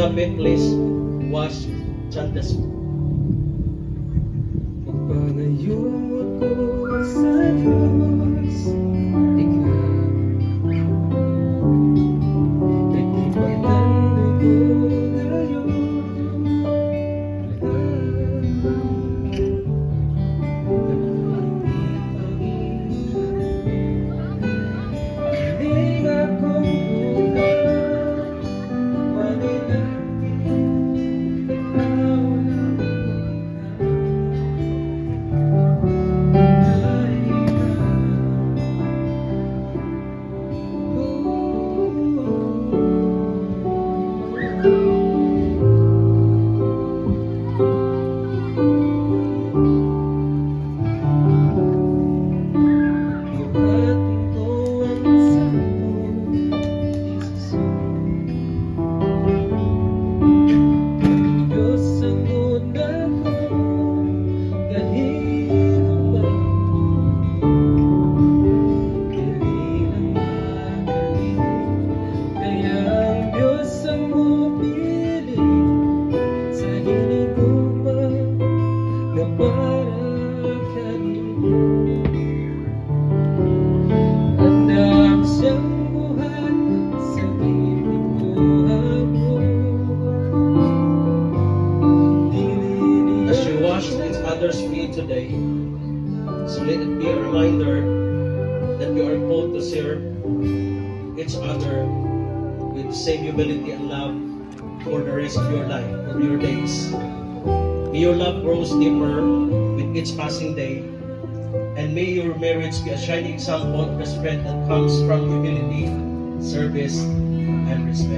gabi, please wash chandas. Pagpanayo ako sa Diyos, Ikaw nagpipagtanday ko ngayon. Hindi ako muna Others feet today, so let it be a reminder that we are called to serve each other with same humility and love for the rest of your life, of your days. May your love grows deeper with each passing day, and may your marriage be a shining example of the strength that comes from humility, service, and respect.